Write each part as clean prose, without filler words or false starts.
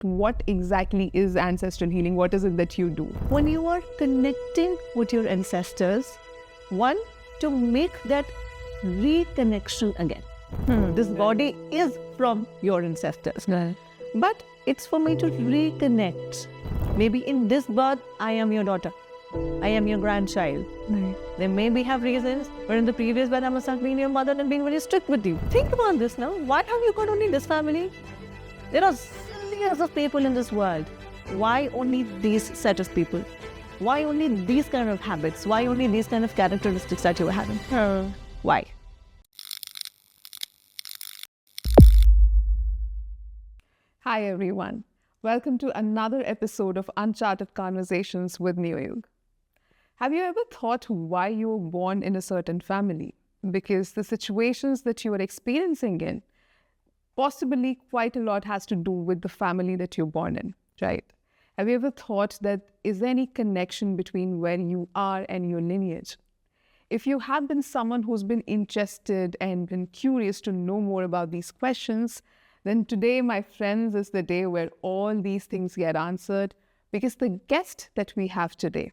what exactly is ancestral healing? What is it that you do? When you are connecting with your ancestors, one, to make that reconnection again. This body is from your ancestors. But it's for me to reconnect. Maybe in this birth, I am your daughter. I am your grandchild. There maybe have reasons, but in the previous birth, I must have been your mother and been very strict with you. Think about this now. Why have you got only this family? There are zillions of people in this world. Why only these set of people? Why only these kind of habits? Why only these kind of characteristics that you are having? Why? Hi everyone. Welcome to another episode of Uncharted Conversations with NeoYug. Have you ever thought why you were born in a certain family? Because the situations that you are experiencing in, possibly quite a lot has to do with the family that you're born in, right? Have you ever thought that is there any connection between where you are and your lineage? If you have been someone who's been interested and been curious to know more about these questions, then today, my friends, is the day where all these things get answered, because the guest that we have today,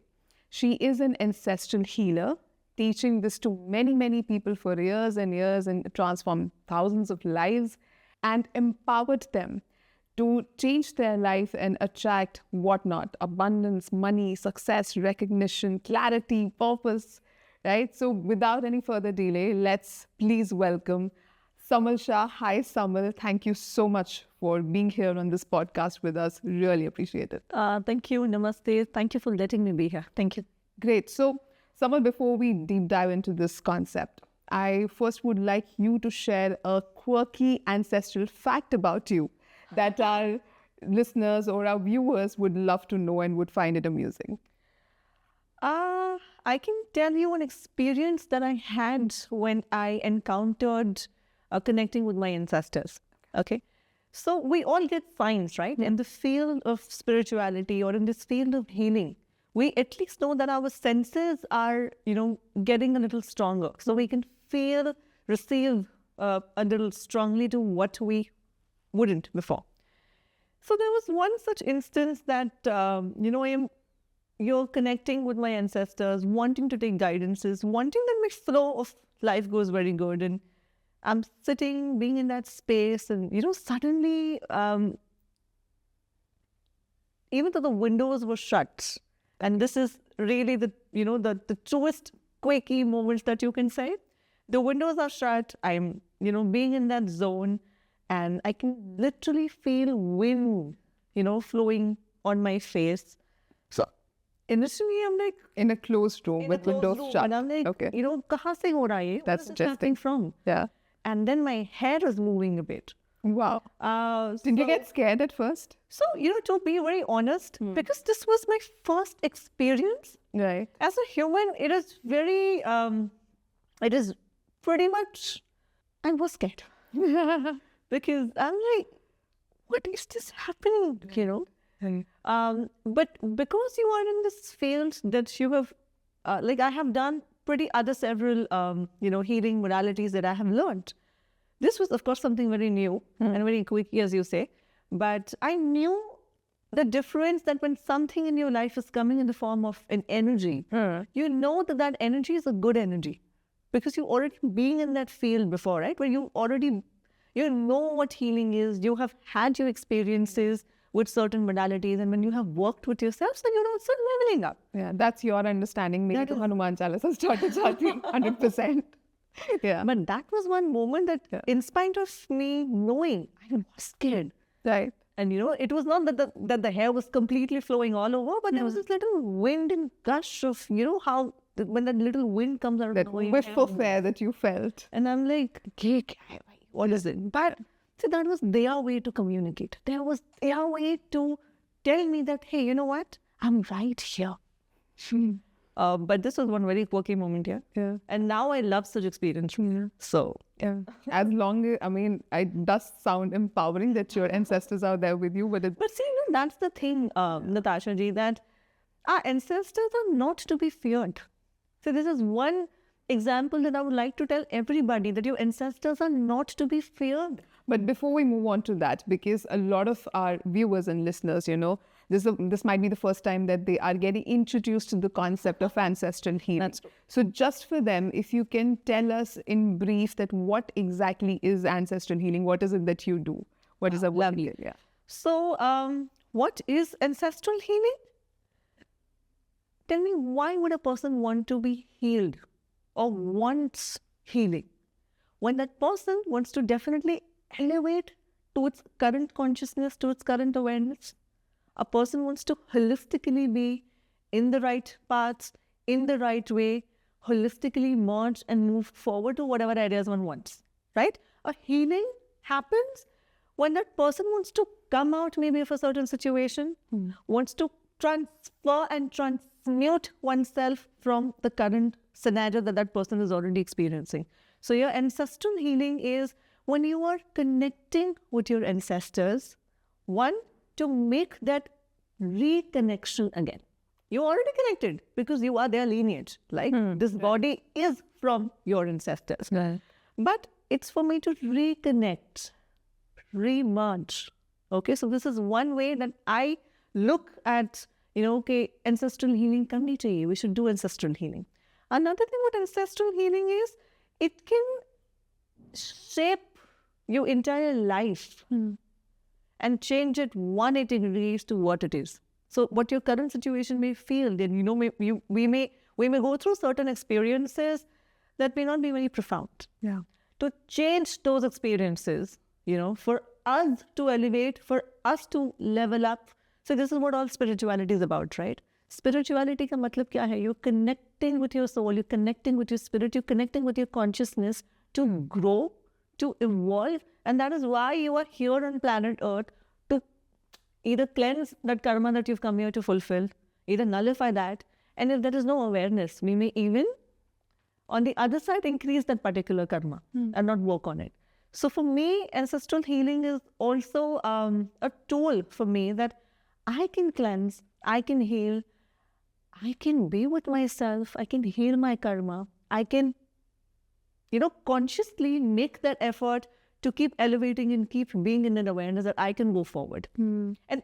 she is an ancestral healer, teaching this to many, many people for years and years and transformed thousands of lives and empowered them to change their life and attract whatnot, abundance, money, success, recognition, clarity, purpose, right? So without any further delay, let's please welcome Samal Shah. Hi, Samal. Thank you so much for being here on this podcast with us. Really appreciate it. Thank you. Namaste. Thank you for letting me be here. Thank you. Great. So, Samal, before we deep dive into this concept, I first would like you to share a quirky ancestral fact about you that our listeners or our viewers would love to know and would find it amusing. I can tell you an experience that I had when I encountered connecting with my ancestors. Okay. So we all get signs, right? In the field of spirituality or in this field of healing, we at least know that our senses are, getting a little stronger. So we can feel, receive a little strongly to what we wouldn't before. So there was one such instance that, you're connecting with my ancestors, wanting to take guidances, wanting that my flow of life goes very good. And I'm sitting, being in that space, and, suddenly, even though the windows were shut, and this is really the truest Quirky moments that you can say, the windows are shut, I'm, being in that zone, and I can literally feel wind, flowing on my face. So initially, I'm like, in a closed room with windows shut. And I'm like, okay. kahan se ho raha hai? That's interesting. From? Yeah. And then my hair is moving a bit. Wow. Did you get scared at first? So, to be very honest, because this was my first experience. Right. As a human, it is very, it is pretty much, I was scared. Because I'm like, what is this happening, But because you are in this field that you have, I have done pretty other several, healing modalities that I have learned. This was, of course, something very new and very quirky, as you say. But I knew the difference that when something in your life is coming in the form of an energy, you know that energy is a good energy. Because you already been in that field before, right? Where you already, know what healing is. You have had your experiences with certain modalities, and when you have worked with yourself, so you're also leveling up. Yeah, that's your understanding. Maybe to Hanuman Chalisa started charging 100%. Yeah. But that was one moment that, in spite of me knowing, I was scared. Right. And it was not that the hair was completely flowing all over, but there was this little wind and gush of, how when that little wind comes out of that whiff of air that you felt. And I'm like, okay, what is it? But so that was their way to communicate. There was their way to tell me that, hey, you know what? I'm right here. But this was one very quirky moment here. Yeah. And now I love such experience. So, yeah. As long as, it does sound empowering that your ancestors are there with you. But see, that's the thing, Natasha ji, that our ancestors are not to be feared. So this is one example that I would like to tell everybody, that your ancestors are not to be feared. But before we move on to that, because a lot of our viewers and listeners, this might be the first time that they are getting introduced to the concept of ancestral healing. That's true. So just for them, if you can tell us in brief that what exactly is ancestral healing, what is it that you do? What is a Lovely. Yeah. So, what is ancestral healing? Tell me, why would a person want to be healed or wants healing? When that person wants to definitely elevate to its current consciousness, to its current awareness, a person wants to holistically be in the right paths, in the right way, holistically merge and move forward to whatever areas one wants, right? A healing happens when that person wants to come out maybe of a certain situation, wants to transfer and transmute oneself from the current scenario that that person is already experiencing. So your ancestral healing is when you are connecting with your ancestors, one, to make that reconnection again. You're already connected because you are their lineage. Like this body is from your ancestors. Right. But it's for me to reconnect, re-merge. Okay, so this is one way that I look at, okay, ancestral healing karni chahiye. We should do ancestral healing. Another thing with ancestral healing is it can shape your entire life and change it 180 degrees to what it is. So what your current situation may feel, then we may go through certain experiences that may not be very profound. Yeah. To change those experiences, for us to elevate, for us to level up. So this is what all spirituality is about, right? Spirituality ka matlab kya hai? You're connecting with your soul, you're connecting with your spirit, you're connecting with your consciousness to grow, to evolve. And that is why you are here on planet Earth, to either cleanse that karma that you've come here to fulfill, either nullify that. And if there is no awareness, we may even, on the other side, increase that particular karma and not work on it. So for me, ancestral healing is also a tool for me that I can cleanse, I can heal, I can be with myself, I can heal my karma, I can, consciously make that effort to keep elevating and keep being in an awareness that I can go forward. And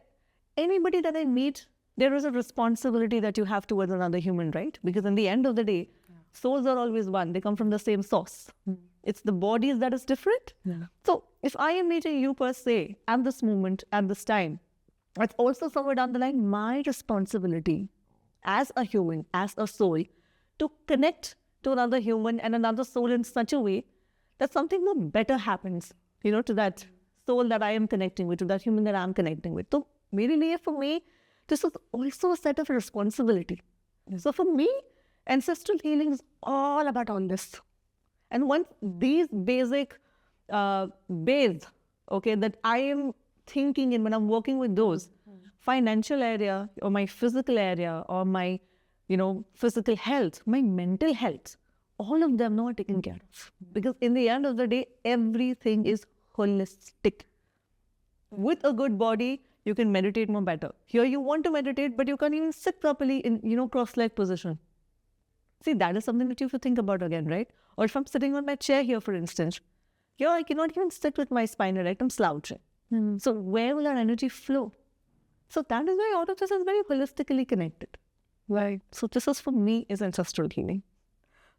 anybody that I meet, there is a responsibility that you have towards another human, right? Because in the end of the day, souls are always one. They come from the same source. It's the bodies that is different. Yeah. So if I am meeting you per se at this moment, at this time, it's also somewhere down the line my responsibility as a human, as a soul, to connect to another human and another soul in such a way that something more better happens, to that soul that I am connecting with, to that human that I'm connecting with. So for me, this is also a set of responsibility. So for me, ancestral healing is all about all this. And once these basic bays, that I am thinking in when I'm working with those, financial area or my physical area or my, physical health, my mental health, all of them are taken care of. Because in the end of the day, everything is holistic. With a good body, you can meditate more better. Here you want to meditate, but you can't even sit properly in, cross-leg position. See, that is something that you have to think about again, right? Or if I'm sitting on my chair here, for instance, here I cannot even sit with my spine erect, I'm slouching. So where will our energy flow? So that is why all of this is very holistically connected. Right. So this is for me is ancestral healing.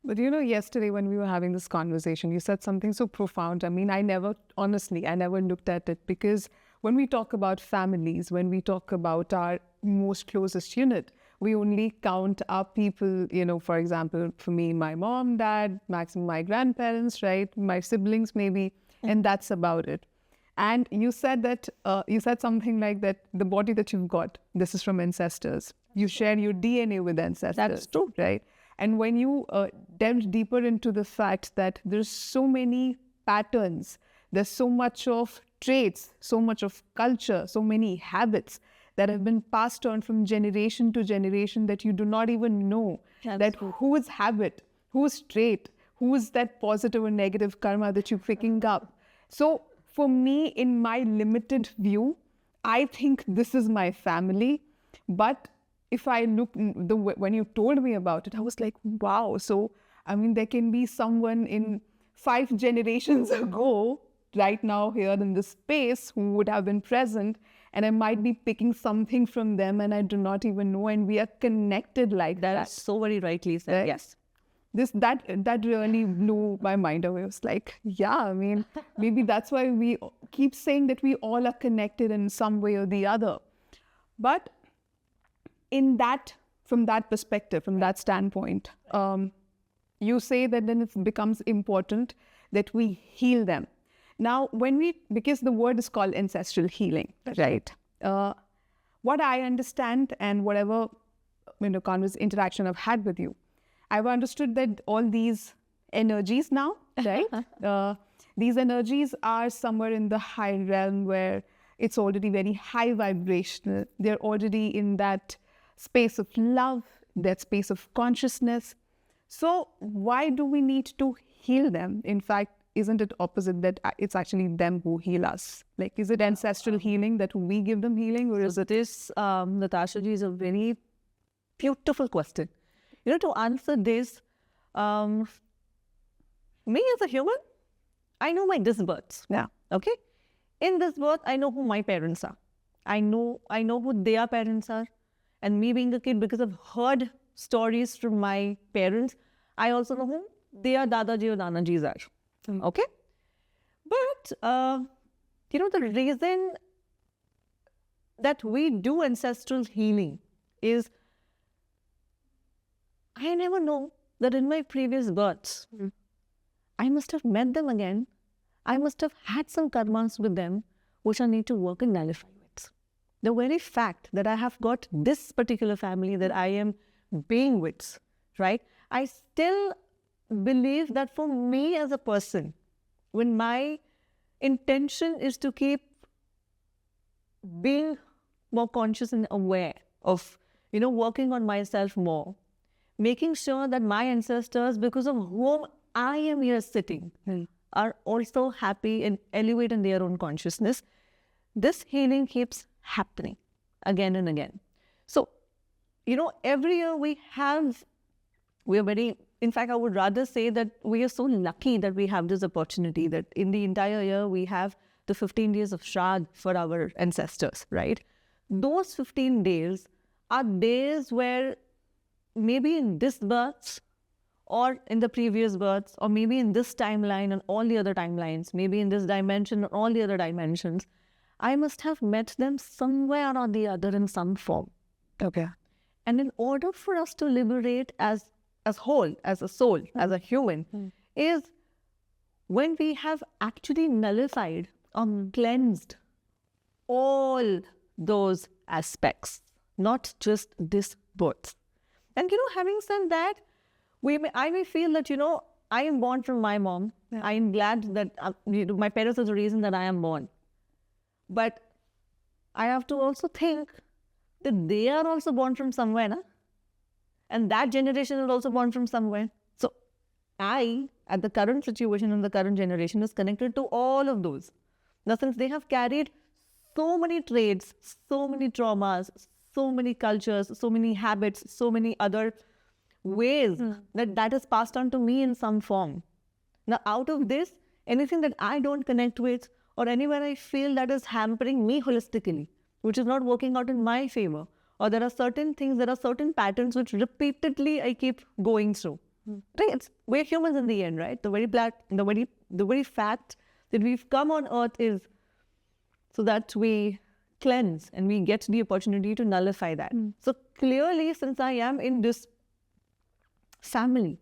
But yesterday when we were having this conversation, you said something so profound. I mean, I never looked at it, because when we talk about families, when we talk about our most closest unit, we only count our people, for example, for me, my mom, dad, maximum my grandparents, right? My siblings maybe, and that's about it. And you said that, you said something like that, the body that you've got, this is from ancestors. You share your DNA with ancestors. That's true. Right? And when you delve deeper into the fact that there's so many patterns, there's so much of traits, so much of culture, so many habits that have been passed on from generation to generation that you do not even know that whose habit, whose trait, who's that positive or negative karma that you're picking up. So for me, in my limited view, I think this is my family. But if I look, when you told me about it, I was like, wow. So I mean, there can be someone in 5 generations ago, right now here in this space, who would have been present, and I might be picking something from them and I do not even know, and we are connected like that. That's so very rightly said. Right? Yes. That really blew my mind away. It was like, yeah, I mean, maybe that's why we keep saying that we all are connected in some way or the other. But from that perspective, from that standpoint, you say that then it becomes important that we heal them. Now, because the word is called ancestral healing, right? What I understand and whatever interaction I've had with you, I've understood that all these energies now, right? These energies are somewhere in the high realm where it's already very high vibrational. They're already in that space of love, that space of consciousness. So why do we need to heal them? In fact, isn't it opposite that it's actually them who heal us? Like, is it ancestral healing that we give them healing, or is it? This, Natasha ji, is a very beautiful question. To answer this, me as a human, I know my this births. Yeah. Okay. In this birth, I know who my parents are. I know who their parents are. And me being a kid, because I've heard stories from my parents, I also know who their Dadaji or Nanajis are. Okay? But, the reason that we do ancestral healing is, I never know that in my previous births, I must have met them again. I must have had some karmas with them, which I need to work and nullify with. The very fact that I have got this particular family that I am being with, right? I still believe that for me as a person, when my intention is to keep being more conscious and aware of, working on myself more, making sure that my ancestors, because of whom I am here sitting, are also happy and elevate in their own consciousness, this healing keeps happening again and again. So, every year in fact, I would rather say that we are so lucky that we have this opportunity, that in the entire year, we have the 15 days of Shraddh for our ancestors, right? Those 15 days are days where maybe in this birth or in the previous births, or maybe in this timeline and all the other timelines, maybe in this dimension and all the other dimensions, I must have met them somewhere or the other in some form. Okay. And in order for us to liberate as whole, as a soul, as a human, is when we have actually nullified or cleansed all those aspects, not just this birth. And, having said that, I may feel that, I am born from my mom. Yeah. I am glad that my parents are the reason that I am born. But I have to also think that they are also born from somewhere, na? And that generation is also born from somewhere. So I, at the current situation and the current generation, is connected to all of those. Now, since they have carried so many traits, so many traumas, so many cultures, so many habits, so many other ways that is passed on to me in some form. Now, out of this, anything that I don't connect with, or anywhere I feel that is hampering me holistically, which is not working out in my favor, or there are certain things, there are certain patterns which repeatedly I keep going through. Right? We're humans in the end, right? The very fact that we've come on earth is so that we cleanse and we get the opportunity to nullify that. So clearly, since I am in this family,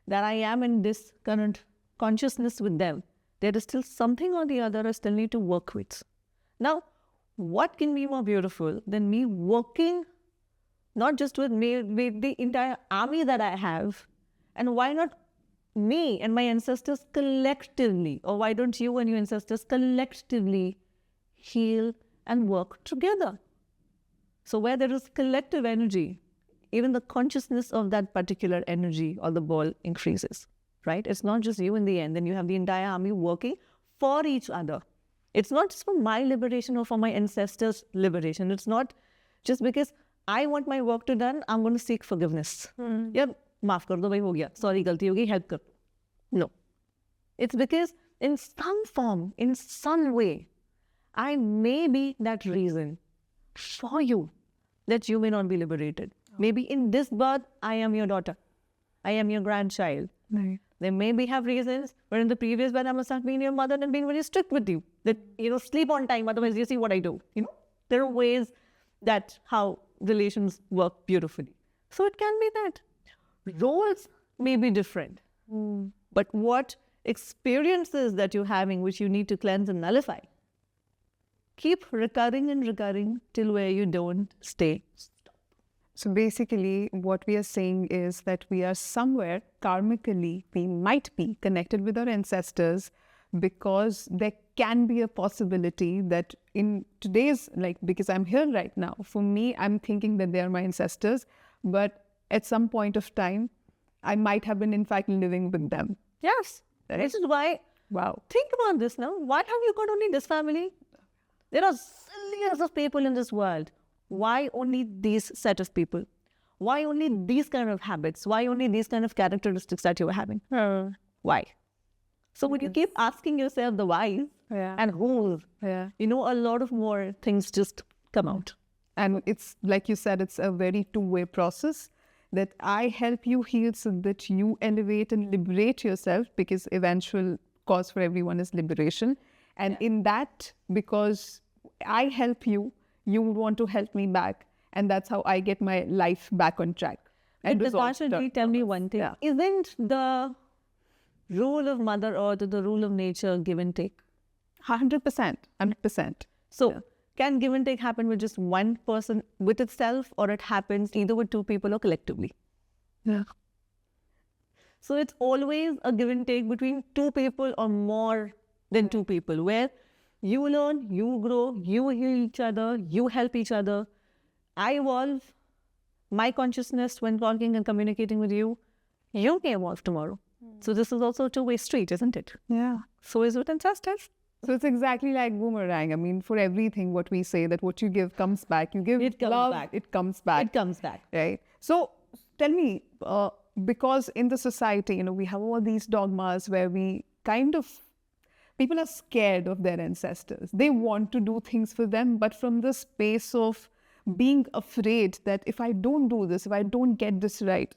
that I am in this current consciousness with them, there is still something or the other I still need to work with. Now, what can be more beautiful than me working not just with me, with the entire army that I have, and why not me and my ancestors collectively, or why don't you and your ancestors collectively heal and work together? So where there is collective energy, even the consciousness of that particular energy or the ball increases, right? It's not just you in the end. Then you have the entire army working for each other. It's not just for my liberation or for my ancestors' liberation. It's not just because I want my work to done, I'm going to seek forgiveness. Yeah, माफ कर दो भाई हो गया, sorry गलती हो गई, help कर दो. No. It's because in some form, in some way, I may be that reason for you that you may not be liberated. Maybe in this birth, I am your daughter. I am your grandchild. Right. There may have reasons, but in the previous birth, I must have been your mother and been very strict with you. That, sleep on time, otherwise you see what I do. There are ways that how relations work beautifully. So it can be that. Roles may be different. But what experiences that you're having, which you need to cleanse and nullify, keep recurring and recurring till where you don't stay. So basically, what we are saying is that we are somewhere karmically, we might be connected with our ancestors because there can be a possibility that in today's, because I'm here right now, for me, I'm thinking that they are my ancestors, but at some point of time, I might have been in fact living with them. Yes. Right? This is why, wow. Think about this now. Why have you got only this family? There are zillions of people in this world. Why only these set of people? Why only these kind of habits? Why only these kind of characteristics that you are having? Why? So when you keep asking yourself the why and who, a lot of more things just come out. And it's like you said, it's a very two-way process that I help you heal so that you elevate and liberate yourself, because eventual cause for everyone is liberation. And in that, because I help you, you want to help me back. And that's how I get my life back on track. And Natasha, tell me one thing. Yeah. Isn't the rule of Mother Earth or the rule of nature give and take? 100%. 100%. So can give and take happen with just one person with itself, or it happens either with two people or collectively? Yeah. So it's always a give and take between two people or more than two people, where you learn, you grow, you heal each other, you help each other. I evolve my consciousness when talking and communicating with you. You may evolve tomorrow. So this is also a two-way street, isn't it? Yeah. So is with ancestors. So it's exactly like boomerang. I mean, for everything, what we say, that what you give comes back. You give it comes love, back. It comes back. It comes back. Right. So tell me, because in the society, we have all these dogmas where we people are scared of their ancestors. They want to do things for them, but from the space of being afraid that if I don't do this, if I don't get this right,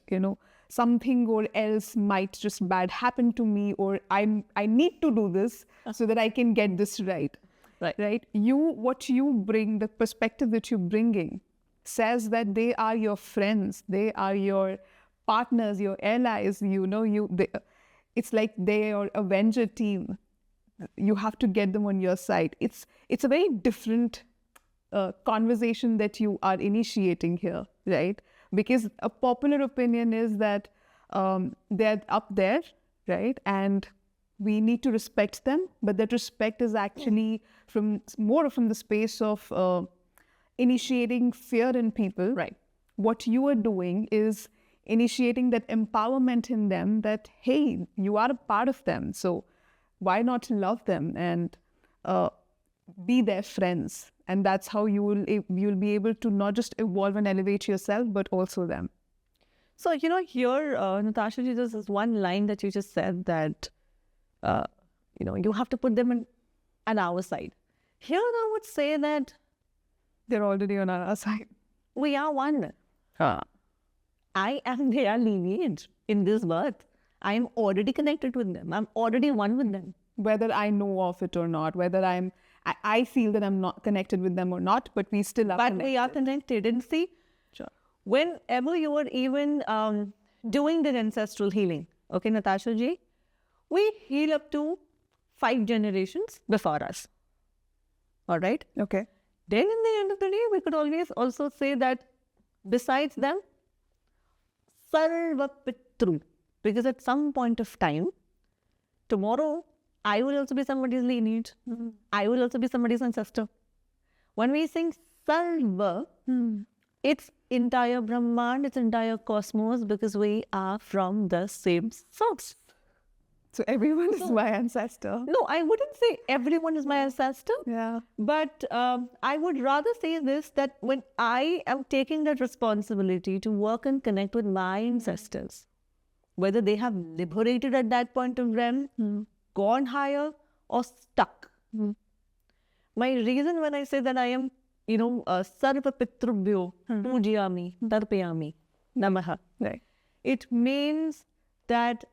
something or else might just bad happen to me, or I need to do this so that I can get this right. Right? What you bring, the perspective that you're bringing says that they are your friends, they are your partners, your allies, it's like they are Avenger team. You have to get them on your side. It's a very different conversation that you are initiating here, right? Because a popular opinion is that they're up there, right? And we need to respect them, but that respect is actually more from the space of initiating fear in people. Right. What you are doing is initiating that empowerment in them that, hey, you are a part of them. So why not love them and be their friends? And that's how you'll be able to not just evolve and elevate yourself, but also them. So, here, Natasha, there's this one line that you just said that, you have to put them on our side. Here, I would say that they're already on our side. We are one. I am their lineage in this birth. I am already connected with them. I'm already one with them. Whether I know of it or not, whether I feel that I'm not connected with them or not, but we still are connected. But we are connected. And see, sure. Whenever you are even doing the ancestral healing, okay, Natasha ji, we heal up to 5 generations before us. All right? Okay. Then in the end of the day, we could always also say that besides them, Sarva Pitru. Because at some point of time, tomorrow, I will also be somebody's lineage. I will also be somebody's ancestor. When we sing Sarva, it's entire Brahmand, it's entire cosmos, because we are from the same source. So everyone is my ancestor. No, I wouldn't say everyone is my ancestor. Yeah. But I would rather say this, that when I am taking that responsibility to work and connect with my ancestors, whether they have liberated at that point of realm, gone higher, or stuck. My reason when I say that I am, sarva pitrubhyo pujyami tarpayami namaha. Right. It means that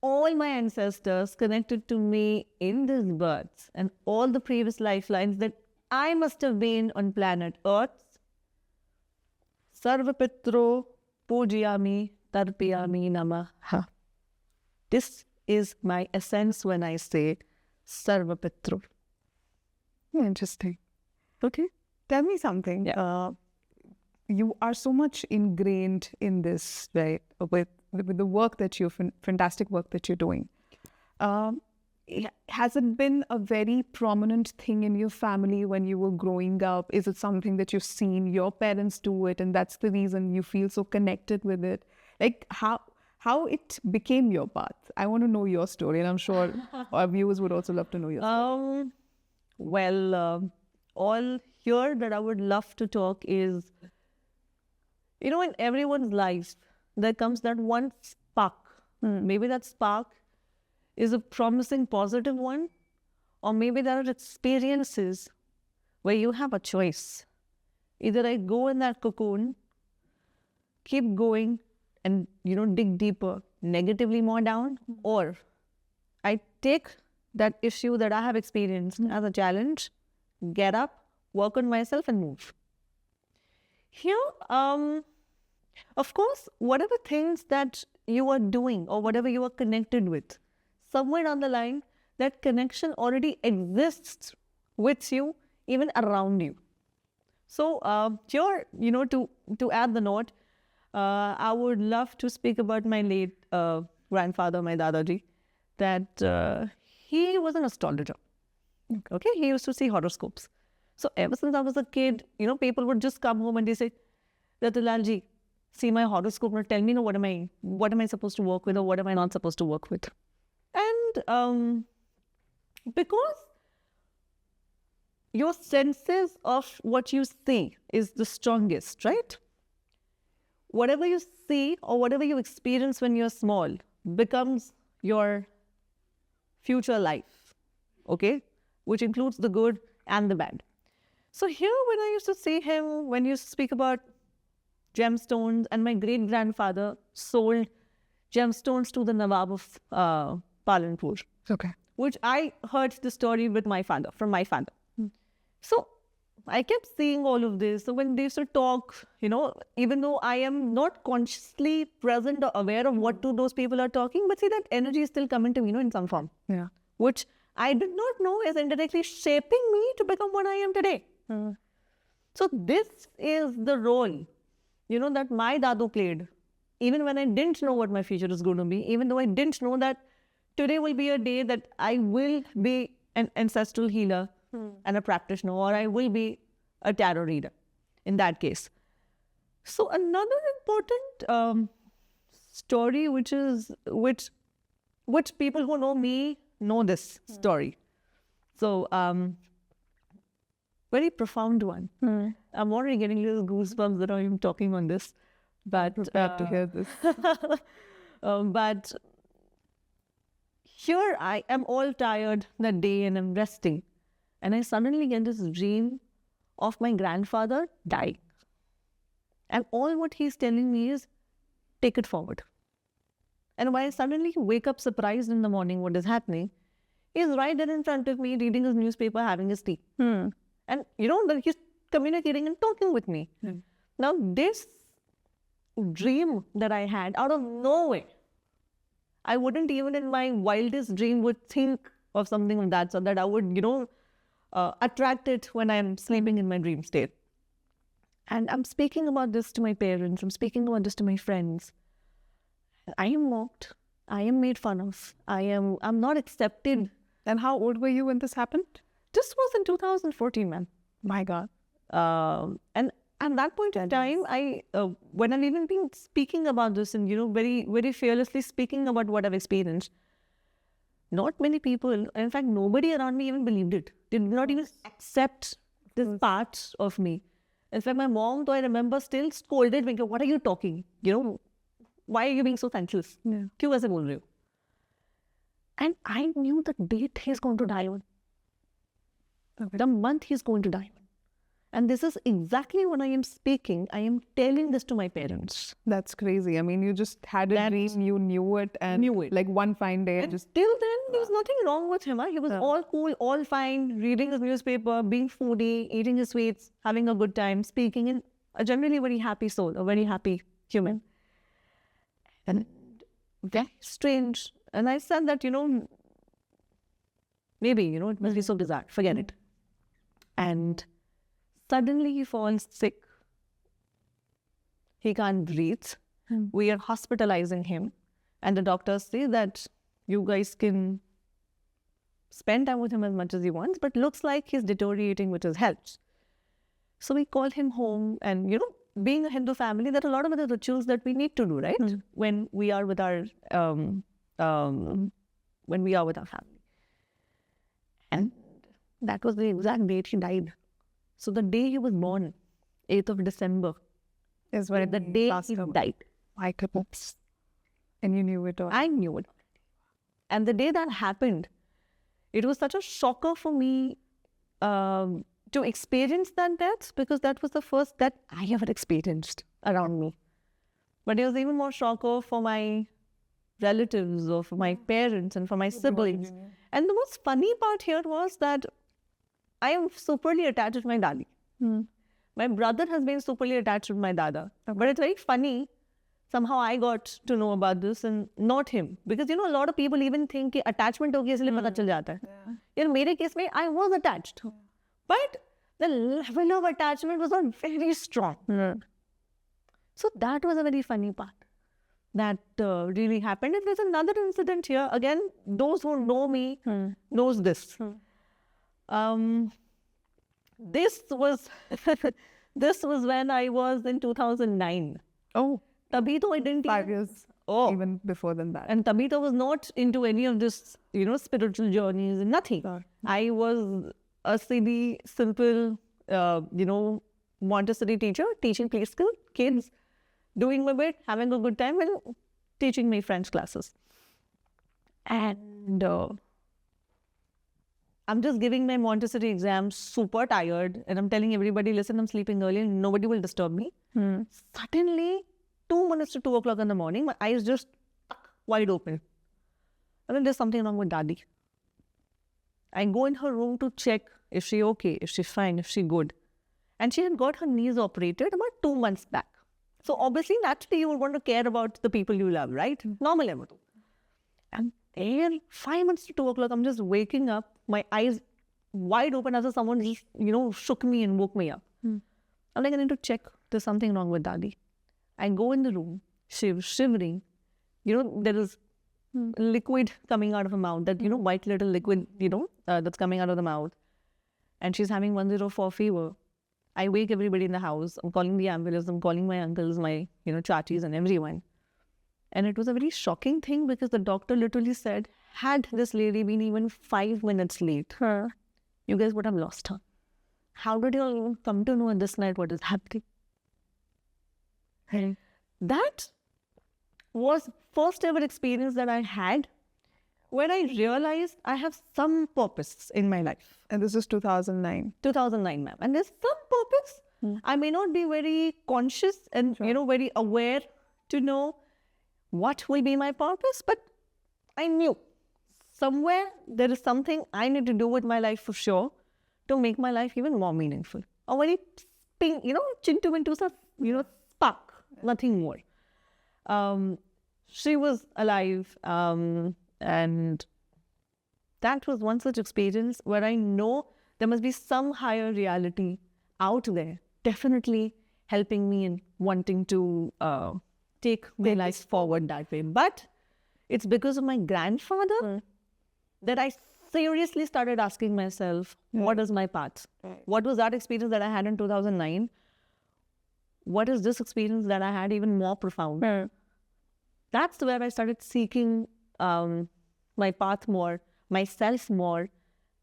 all my ancestors connected to me in these births and all the previous lifelines that I must have been on planet Earth, sarva pitro pujyami tarpayami namaha. This is my essence when I say sarva pitro. Interesting. Okay. Tell me something. Yeah. You are so much ingrained in this, right? With the work that fantastic work that you're doing. Has it been a very prominent thing in your family when you were growing up? Is it something that you've seen your parents do it, and that's the reason you feel so connected with it? Like how it became your path? I want to know your story, and I'm sure our viewers would also love to know your story. All here that I would love to talk is, in everyone's life, there comes that one spark. Maybe that spark is a promising positive one, or maybe there are experiences where you have a choice. Either I go in that cocoon, keep going and, dig deeper, negatively more down, or I take that issue that I have experienced as a challenge, get up, work on myself and move. Here, of course, whatever things that you are doing or whatever you are connected with, somewhere down the line, that connection already exists with you, even around you. So here, to add the note, I would love to speak about my late grandfather, my Dadaji, that he was an astrologer. Okay, he used to see horoscopes. So ever since I was a kid, people would just come home and they say, Ratulalji, see my horoscope, now tell me, what am I supposed to work with or what am I not supposed to work with? And because your senses of what you see is the strongest, right? Whatever you see or whatever you experience when you're small becomes your future life, okay? Which includes the good and the bad. So here when I used to see him, when he used to speak about gemstones, and my great-grandfather sold gemstones to the Nawab of Palanpur. Okay. Which I heard the story with from my father. So I kept seeing all of this. So when they used to talk, even though I am not consciously present or aware of what those people are talking, but see that energy is still coming to me, in some form. Yeah. Which I did not know is indirectly shaping me to become what I am today. So this is the role, that my Dadu played. Even when I didn't know what my future is going to be, even though I didn't know that today will be a day that I will be an ancestral healer and a practitioner, or I will be a tarot reader in that case. So another important story, which people who know me know this story. So very profound one. I'm already getting little goosebumps that I'm talking on this. But prepared to hear this. But here I am all tired that day and I'm resting. And I suddenly get this dream of my grandfather dying. And all what he's telling me is, take it forward. And when I suddenly wake up surprised in the morning what is happening, he's right there in front of me reading his newspaper, having his tea. And that he's communicating and talking with me. Now this dream that I had out of nowhere, I wouldn't even in my wildest dream would think of something like that, so that I would, attract it when I'm sleeping in my dream state. And I'm speaking about this to my parents, I'm speaking about this to my friends. I am mocked, I am made fun of, I'm not accepted. And how old were you when this happened? This was in 2014, man. My God. And at that point in time, when I've even been speaking about this and, very, very fearlessly speaking about what I've experienced, not many people, in fact, nobody around me even believed it. Did not even accept this part of me. In fact, my mom, though I remember, still scolded me, what are you talking? why are you being so senseless? क्यों ऐसे बोल रहे हो? And I knew the date he's going to die on. The month he's going to die on. And this is exactly when I am speaking. I am telling this to my parents. That's crazy. I mean, you just had a dream, you knew it, and like one fine day, and till then, there was nothing wrong with him. He was all cool, all fine, reading his newspaper, being foodie, eating his sweets, having a good time, speaking in a generally very happy soul, a very happy human. And very strange. And I said that, maybe, it must be so bizarre. Forget it. And suddenly he falls sick. He can't breathe. We are hospitalizing him. And the doctors say that you guys can spend time with him as much as he wants, but looks like he's deteriorating with his health. So we call him home. And, being a Hindu family, there are a lot of other rituals that we need to do, right? When we are with our family. And that was the exact date he died. So the day he was born, 8th of December, is when the day he died. My goodness. And you knew it all. I knew it. And the day that happened, it was such a shocker for me to experience that death, because that was the first that I ever experienced around me. But it was even more shocker for my relatives or for my parents and for my siblings. And the most funny part here was that I am superly attached with my daddy. My brother has been superly attached with my dada. But it's very funny. Somehow I got to know about this and not him. Because, a lot of people even think that attachment होगी इसलिए पता चल जाता है. In my case, I was attached. But the level of attachment was not very strong. So that was a very funny part that really happened. And there's another incident here. Again, those who know me knows this. This was this was when I was in 2009. Oh, Tabhi to I didn't 5 years. Oh, even before than that. And Tabita was not into any of this, spiritual journeys, nothing. I was a silly, simple, Montessori teacher, teaching play skill, kids, doing my bit, having a good time, and teaching my French classes. And I'm just giving my Montessori exam, super tired, and I'm telling everybody, listen, I'm sleeping early and nobody will disturb me. Suddenly, 2 minutes to 2 o'clock in the morning, my eyes just wide open. And then there's something wrong with Daddy. I go in her room to check, is she okay, is she fine, is she good? And she had got her knees operated about 2 months back. So obviously, naturally, you would want to care about the people you love, right? Normal level. And there, 5 minutes to 2 o'clock, I'm just waking up, my eyes wide open as if someone just, shook me and woke me up. I'm like, I need to check, there's something wrong with Daddy. I go in the room, she was shivering. There is liquid coming out of her mouth, that, white little liquid, that's coming out of the mouth. And she's having 104 fever. I wake everybody in the house. I'm calling the ambulance. I'm calling my uncles, my, chachis and everyone. And it was a very shocking thing because the doctor literally said, had this lady been even 5 minutes late, you guys would have lost her. How did you all even come to know at this night what is happening? That was first ever experience that I had where I realized I have some purpose in my life. And this is 2009. 2009, ma'am. And there's some purpose. I may not be very conscious and, very aware to know what will be my purpose, but I knew somewhere there is something I need to do with my life for sure to make my life even more meaningful. Or very ping, chintu mintu sa, spark, nothing more. She was alive, and that was one such experience where I know there must be some higher reality out there, definitely helping me in wanting to take my life forward that way. But it's because of my grandfather that I seriously started asking myself, what is my path? What was that experience that I had in 2009? What is this experience that I had even more profound? That's where I started seeking my path more, myself more.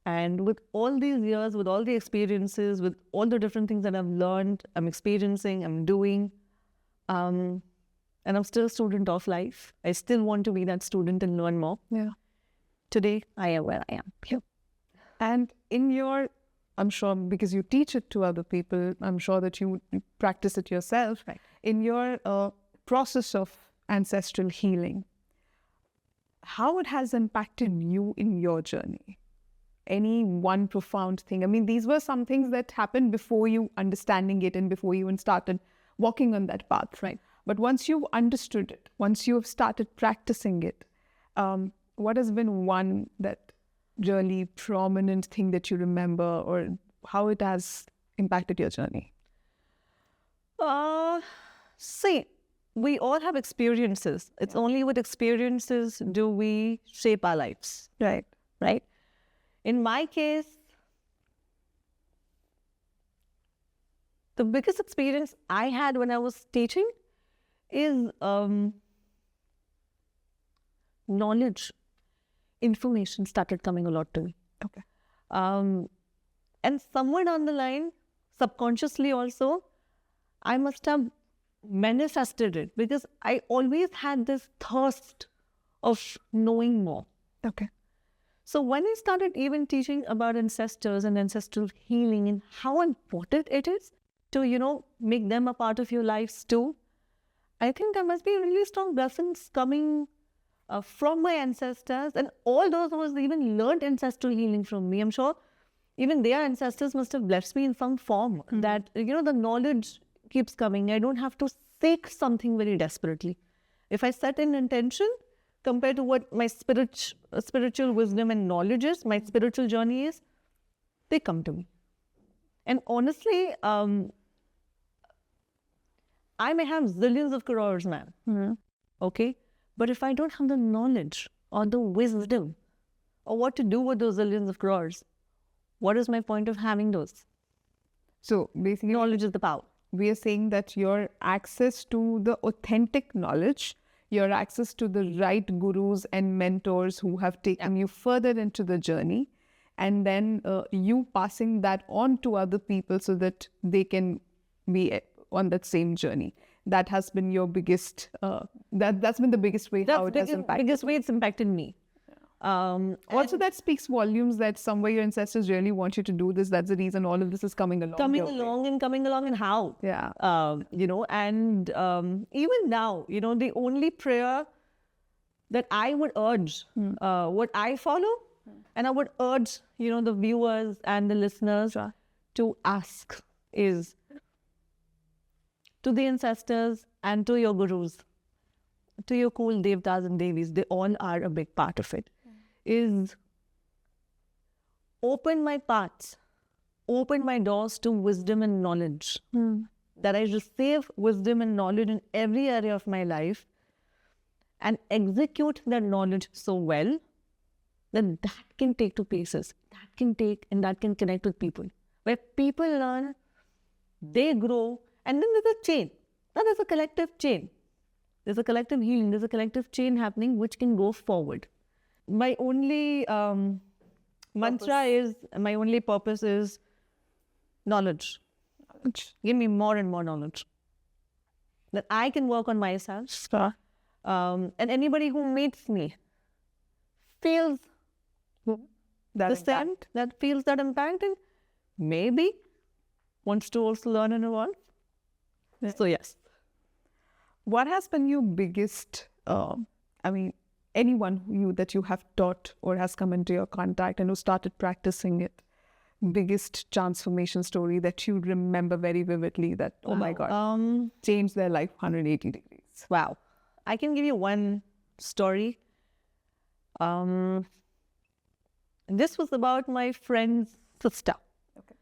And with all these years, with all the experiences, with all the different things that I've learned, I'm experiencing, I'm doing, and I'm still a student of life. I still want to be that student and learn more. Yeah. Today, I am where I am. Yeah. And in your, I'm sure because you teach it to other people, I'm sure that you practice it yourself. Right. In your process of ancestral healing, how it has impacted you in your journey? Any one profound thing? I mean, these were some things that happened before you understanding it and before you even started walking on that path. Right. But once you've understood it, once you've started practicing it, what has been one that really prominent thing that you remember, or how it has impacted your journey? See, we all have experiences. It's only with experiences do we shape our lives. Right. Right? In my case, the biggest experience I had when I was teaching is knowledge, information started coming a lot to me. Okay. And somewhere down the line, subconsciously also, I must have manifested it because I always had this thirst of knowing more. Okay. So when I started even teaching about ancestors and ancestral healing and how important it is to, make them a part of your lives too, I think there must be really strong blessings coming from my ancestors and all those who has even learned ancestral healing from me. I'm sure even their ancestors must have blessed me in some form that, the knowledge keeps coming. I don't have to seek something very desperately. If I set an intention, compared to what my spiritual wisdom and knowledge is, my spiritual journey is, they come to me. And honestly, I may have zillions of crores, man. Mm-hmm. Okay? But if I don't have the knowledge or the wisdom or what to do with those zillions of crores, what is my point of having those? So basically, Knowledge is the power. We are saying that your access to the authentic knowledge, your access to the right gurus and mentors who have taken you further into the journey, and then you passing that on to other people so that they can be on that same journey. That has been your biggest, that's been the biggest way how it has impacted. Biggest way it's impacted me. Also, that speaks volumes that somewhere your ancestors really want you to do this. That's the reason all of this is coming along. Coming along and how. Yeah. And even now, the only prayer that I would urge, what I follow, and I would urge, the viewers and the listeners to ask is to the ancestors and to your gurus, to your cool devtas and devis, they all are a big part of it, is open my paths, open my doors to wisdom and knowledge, that I receive wisdom and knowledge in every area of my life and execute that knowledge so well that that can take to places, that can take and that can connect with people. Where people learn, they grow, and then there's a chain. Now there's a collective chain. There's a collective healing. There's a collective chain happening which can go forward. My only mantra is, my only purpose is knowledge. Give me more and more knowledge. That I can work on myself. And anybody who meets me feels the same, that feels that impact, and maybe wants to also learn and evolve. So yes. What has been your biggest, anyone that you have taught or has come into your contact and who started practicing it, biggest transformation story that you remember very vividly that, oh my God, changed their life 180 degrees? Wow. I can give you one story. This was about my friend's sister. Okay.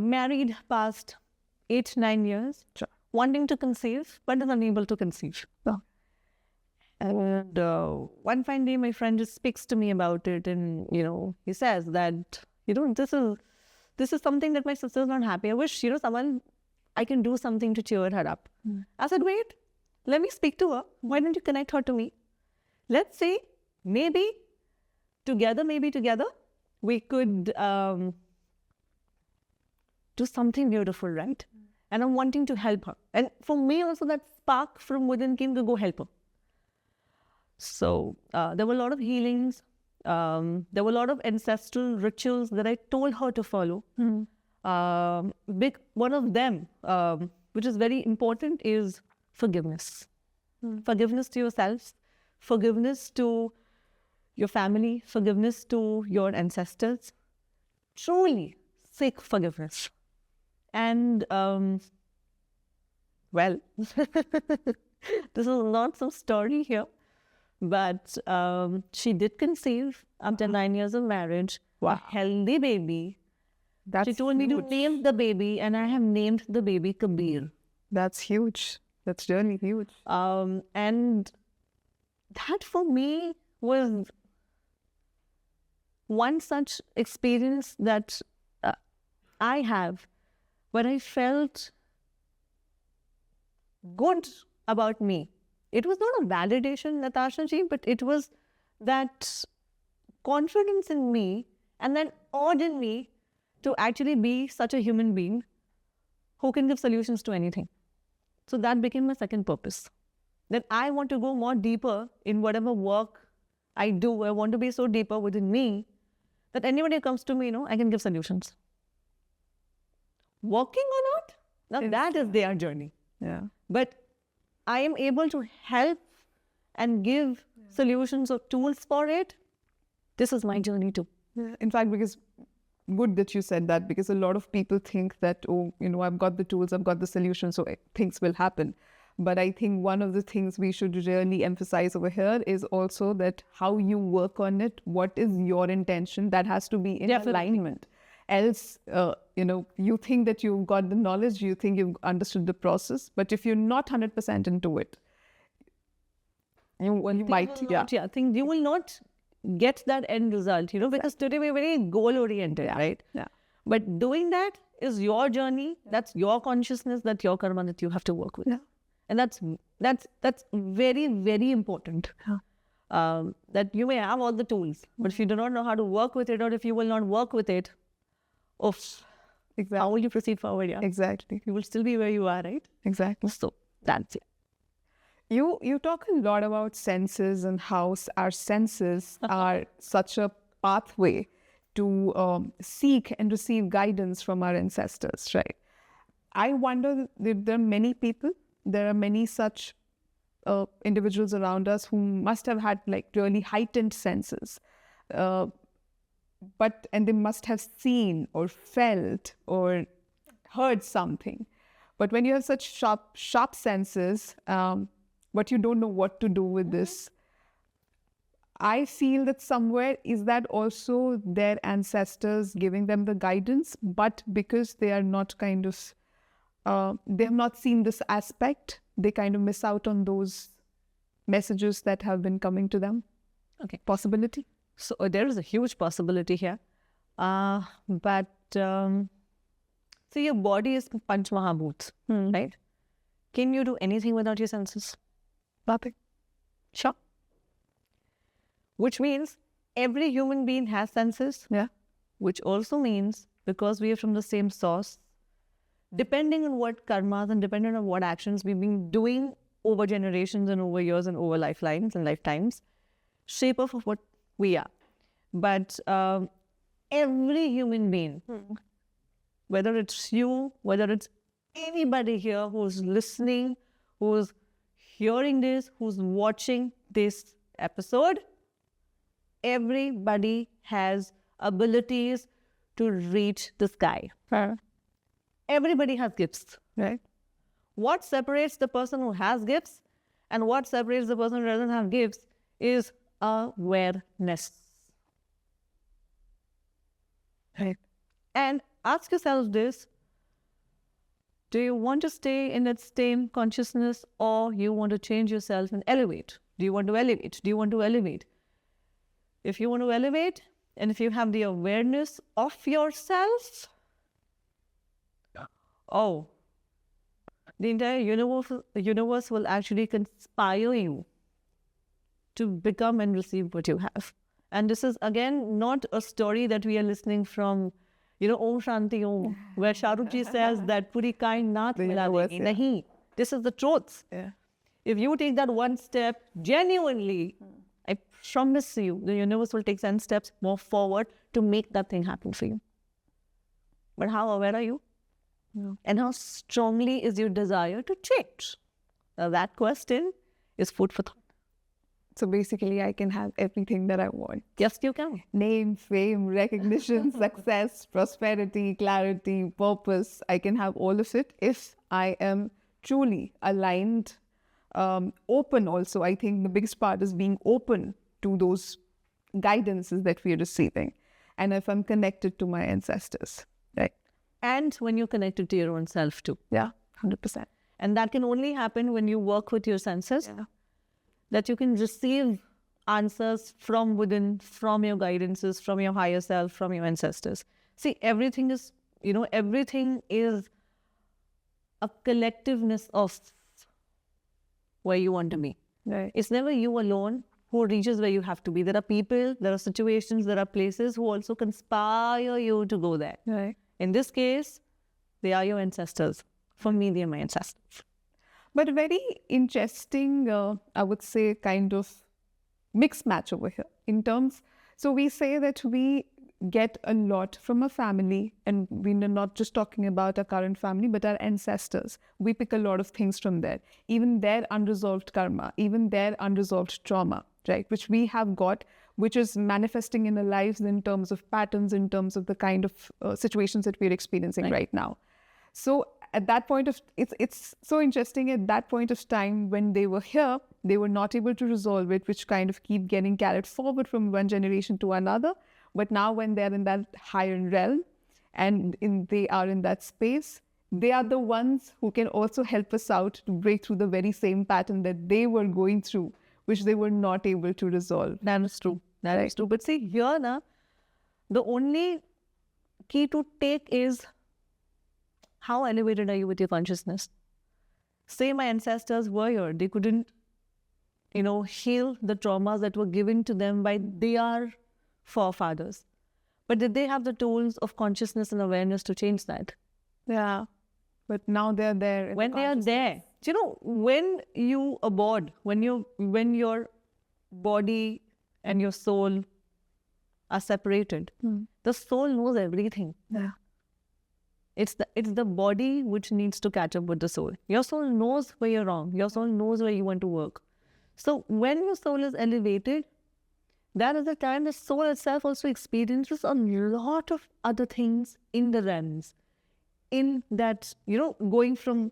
Married past 8-9 years. Sure. Wanting to conceive, but is unable to conceive. Oh. And one fine day, my friend just speaks to me about it, and he says that this is something that my sister is not happy. I wish someone I can do something to cheer her up. I said, wait, let me speak to her. Why don't you connect her to me? Let's see, maybe together, we could do something beautiful, right? and I'm wanting to help her. And for me also, that spark from within came to go help her. So there were a lot of healings. There were a lot of ancestral rituals that I told her to follow. Big one of them, which is very important, is forgiveness. Forgiveness to yourself, forgiveness to your family, forgiveness to your ancestors. Truly seek forgiveness. And well, this is not some story here, but she did conceive after 9 years of marriage, a healthy baby. She told me to name the baby, and I have named the baby Kabir. That's huge. That's really huge. And that for me was one such experience that I have, where I felt good about me. It was not a validation, Natasha ji, but it was that confidence in me and that awe in me to actually be such a human being who can give solutions to anything. So that became my second purpose. That I want to go more deeper in whatever work I do. I want to be so deeper within me that anybody who comes to me, I can give solutions. Working or not, now that is their journey. Yeah. But I am able to help and give solutions or tools for it. This is my journey too. Yeah. In fact, because good that you said that, because a lot of people think that, I've got the tools, I've got the solution, so things will happen. But I think one of the things we should really emphasize over here is also that how you work on it, what is your intention, that has to be in alignment. Else, you think that you've got the knowledge, you think you've understood the process, but if you're not 100% into it, you might, I think you will not get that end result, because today we're very goal-oriented, right? Yeah. But doing that is your journey, that's your consciousness, that's your karma that you have to work with. Yeah. And that's very, very important. That you may have all the tools, but if you do not know how to work with it, or if you will not work with it, exactly. How will you proceed forward? Yeah, exactly. You will still be where you are, right? Exactly. So that's it. You talk a lot about senses and how our senses are such a pathway to seek and receive guidance from our ancestors, right? I wonder that there are many people, there are many such individuals around us who must have had really heightened senses. And they must have seen or felt or heard something. But when you have such sharp senses, but you don't know what to do with this, I feel that somewhere is that also their ancestors giving them the guidance, but because they are not they have not seen this aspect, they kind of miss out on those messages that have been coming to them. Okay. Possibility? So there is a huge possibility here. But see, your body is Panch Mahabhuts, right? Can you do anything without your senses? Nothing. Sure. Which means every human being has senses. Yeah. Which also means, because we are from the same source, depending on what karmas and depending on what actions we've been doing over generations and over years and over lifelines and lifetimes, shape of what we are. But every human being, whether it's you, whether it's anybody here who's listening, who's hearing this, who's watching this episode, everybody has abilities to reach the sky. Everybody has gifts, right? What separates the person who has gifts and what separates the person who doesn't have gifts is awareness. Right. And ask yourself this: do you want to stay in that same consciousness, or you want to change yourself and elevate? Do you want to elevate? Do you want to elevate? If you want to elevate, and if you have the awareness of yourself, the entire universe will actually conspire you to become and receive what you have. And this is, again, not a story that we are listening from, Om Shanti Om, where Shah Rukh Ji says that puri kainat mila degi. Nahi. This is the truth. Yeah. If you take that one step genuinely, I promise you, the universe will take 10 steps more forward to make that thing happen for you. But how aware are you? No. And how strongly is your desire to change? Now that question is food for thought. So basically, I can have everything that I want. Yes, you can. Name, fame, recognition, success, prosperity, clarity, purpose. I can have all of it if I am truly aligned, open also. I think the biggest part is being open to those guidances that we are receiving. And if I'm connected to my ancestors, right? And when you're connected to your own self too. Yeah, 100%. And that can only happen when you work with your senses. Yeah. That you can receive answers from within, from your guidances, from your higher self, from your ancestors. See, everything is, everything is a collectiveness of where you want to be. Right. It's never you alone who reaches where you have to be. There are people, there are situations, there are places who also conspire you to go there. Right. In this case, they are your ancestors. For me, they are my ancestors. But a very interesting, I would say, kind of mixed match over here in terms. So we say that we get a lot from a family, and we're not just talking about our current family, but our ancestors. We pick a lot of things from there, even their unresolved karma, even their unresolved trauma, right? Which we have got, which is manifesting in our lives in terms of patterns, in terms of the kind of situations that we're experiencing right now. So at that point of, it's so interesting, at that point of time when they were here, they were not able to resolve it, which kind of keep getting carried forward from one generation to another. But now when they're in that higher realm and they are in that space, they are the ones who can also help us out to break through the very same pattern that they were going through, which they were not able to resolve. That is true. That is true. But see, here, the only key to take is how elevated are you with your consciousness? Say my ancestors were here. They couldn't, heal the traumas that were given to them by their forefathers. But did they have the tools of consciousness and awareness to change that? Yeah. But now they're there. When they are there, when you abode, when your body and your soul are separated, the soul knows everything. Yeah. It's the body which needs to catch up with the soul. Your soul knows where you're wrong. Your soul knows where you want to work. So when your soul is elevated, that is the time the soul itself also experiences a lot of other things in the realms. In that, going from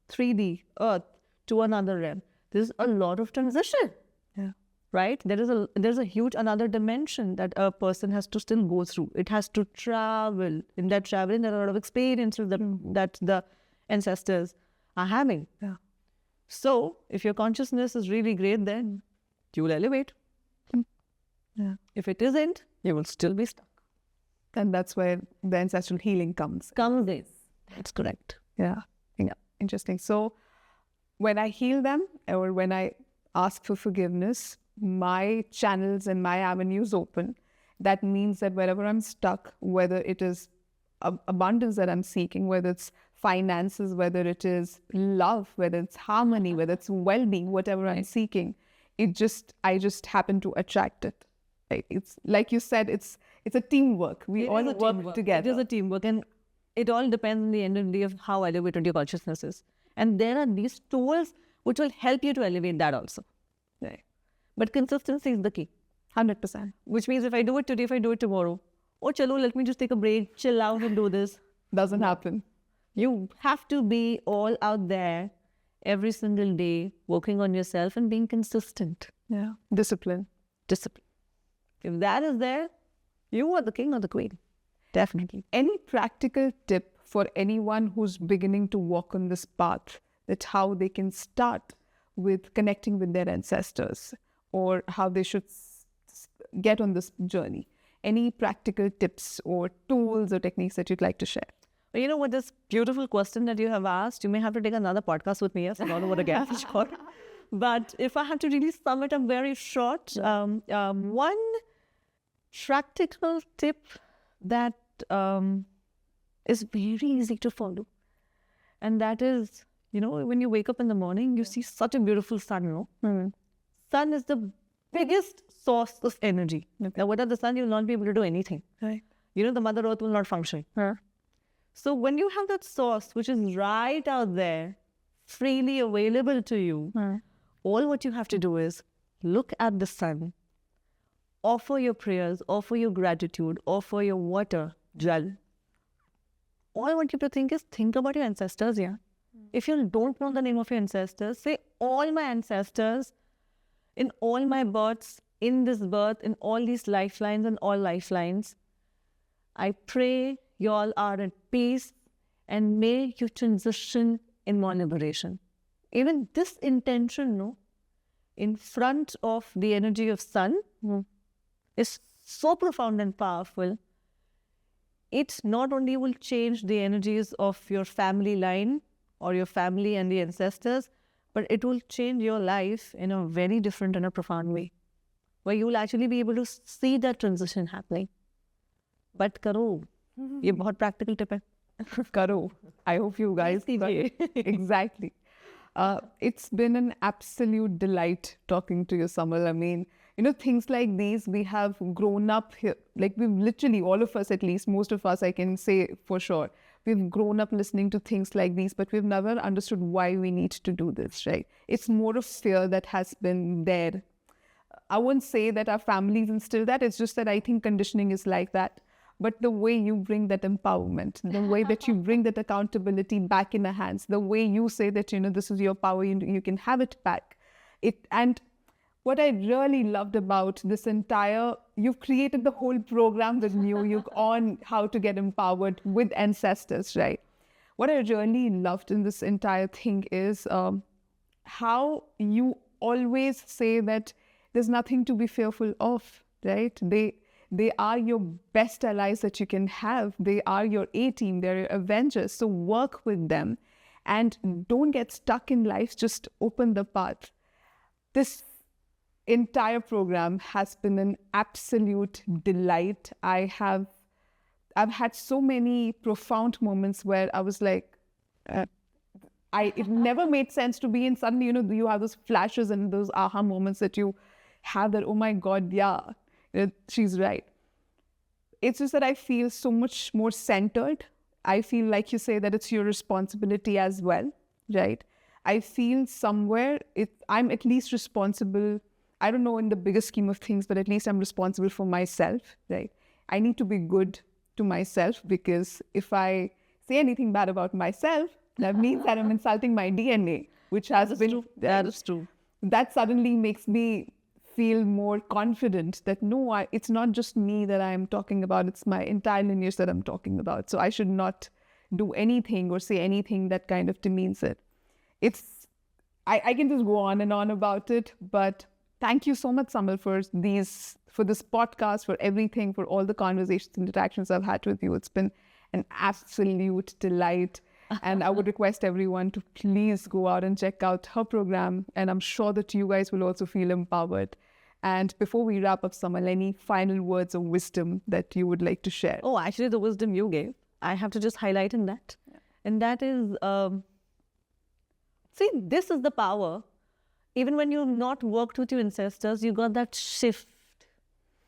3D earth to another realm, there's a lot of transition. Yeah. Right? There's a huge another dimension that a person has to still go through. It has to travel. In that traveling, there are a lot of experiences that the ancestors are having. Yeah. So, if your consciousness is really great, then you will elevate. Yeah. If it isn't, you will still be stuck. And that's where the ancestral healing comes. That's correct. Yeah. Interesting. So when I heal them or when I ask for forgiveness, my channels and my avenues open. That means that wherever I'm stuck, whether it is abundance that I'm seeking, whether it's finances, whether it is love, whether it's harmony, whether it's well-being, whatever I'm seeking, I just happen to attract it. Right? It's like you said, it's a teamwork. We all work together. It is a teamwork, and it all depends in the end of the day of how elevated your consciousness is. And there are these tools which will help you to elevate that also. Right. But consistency is the key. 100%. Which means if I do it today, if I do it tomorrow, chalo, let me just take a break, chill out and do this. Doesn't happen. You have to be all out there every single day, working on yourself and being consistent. Yeah. Discipline. If that is there, you are the king or the queen. Definitely. Any practical tip for anyone who's beginning to walk on this path, that how they can start with connecting with their ancestors or how they should get on this journey? Any practical tips or tools or techniques that you'd like to share? Well, you know what, this beautiful question that you have asked, you may have to take another podcast with me, yes, not over again, for sure. But if I had to really sum it up very short, one practical tip that is very easy to follow. And that is, when you wake up in the morning, you see such a beautiful sun, Sun is the biggest source of energy. Now, without the sun, you will not be able to do anything. Right. The Mother Earth will not function. So when you have that source, which is right out there, freely available to you, all what you have to do is look at the sun, offer your prayers, offer your gratitude, offer your water, jal. All I want you to think is, think about your ancestors here. If you don't know the name of your ancestors, say, all my ancestors, in all my births, in this birth, in all these lifelines and all lifelines, I pray you all are at peace and may you transition in more liberation. Even this intention, in front of the energy of sun, is so profound and powerful. It not only will change the energies of your family line or your family and the ancestors, but it will change your life in a very different and a profound way, where you will actually be able to see that transition happening. But karo, ये बहुत practical tip है. Karo. I hope you guys... Exactly. It's been an absolute delight talking to you, Samal. I mean, things like these, we have grown up here. Like, we've literally, all of us at least, most of us, I can say for sure, we've grown up listening to things like these, but we've never understood why we need to do this, right? It's more of fear that has been there. I won't say that our families instill that. It's just that I think conditioning is like that. But the way you bring that empowerment, the way that you bring that accountability back in the hands, the way you say that, this is your power, you can have it back. And what I really loved about this you've created the whole program with NeoYug on how to get empowered with ancestors, right? What I really loved in this entire thing is how you always say that there's nothing to be fearful of, right? They are your best allies that you can have. They are your A-team. They're your Avengers. So work with them and don't get stuck in life. Just open the path. This entire program has been an absolute delight. I've had so many profound moments where I was like, it never made sense to be in. Suddenly, you have those flashes and those aha moments that you have that, oh my God, yeah. She's right. It's just that I feel so much more centered. I feel, like you say, that it's your responsibility as well, right? I feel somewhere I'm at least responsible. I don't know in the bigger scheme of things, but at least I'm responsible for myself, right? I need to be good to myself, because if I say anything bad about myself, that means that I'm insulting my DNA, which has been... True. That is true. That suddenly makes me feel more confident that it's not just me that I'm talking about, it's my entire lineage that I'm talking about. So I should not do anything or say anything that kind of demeans it. I can just go on and on about it, but thank you so much, Samal, for this podcast, for everything, for all the conversations and interactions I've had with you. It's been an absolute delight. And I would request everyone to please go out and check out her program. And I'm sure that you guys will also feel empowered. And before we wrap up, Samal, any final words of wisdom that you would like to share? Oh, actually, the wisdom you gave, I have to just highlight in that. Yeah. And that is, see, this is the power. Even when you've not worked with your ancestors, you got that shift.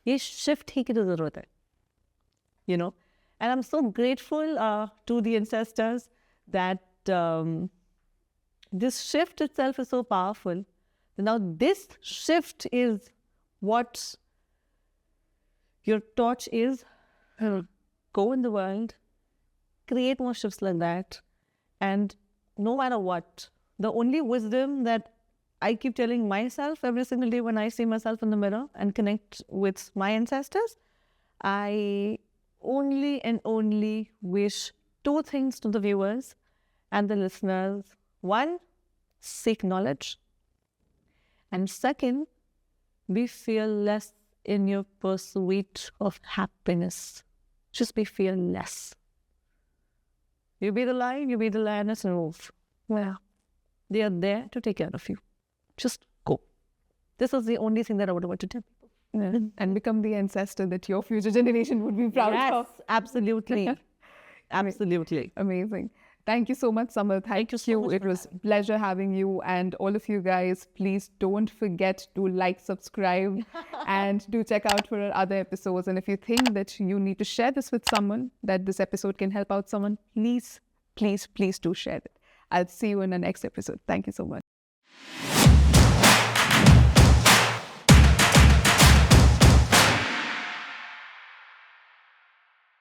Ye shift hi ki to zarurat hai. And I'm so grateful to the ancestors that this shift itself is so powerful. Now, this shift is what your torch is. Go in the world, create more shifts like that. And no matter what, the only wisdom that I keep telling myself every single day when I see myself in the mirror and connect with my ancestors, I only and only wish two things to the viewers and the listeners. One, seek knowledge. And second, be fearless in your pursuit of happiness. Just be fearless. You be the lion, you be the lioness, and move. Well, they are there to take care of you. Just go. This is the only thing that I would want to tell people. and become the ancestor that your future generation would be proud of. Yes, absolutely. Absolutely. Amazing. Thank you so much, Samal. Thank you so much It for was a pleasure having you. And all of you guys, please don't forget to like, subscribe, and do check out for our other episodes. And if you think that you need to share this with someone, that this episode can help out someone, please, please, please do share it. I'll see you in the next episode. Thank you so much.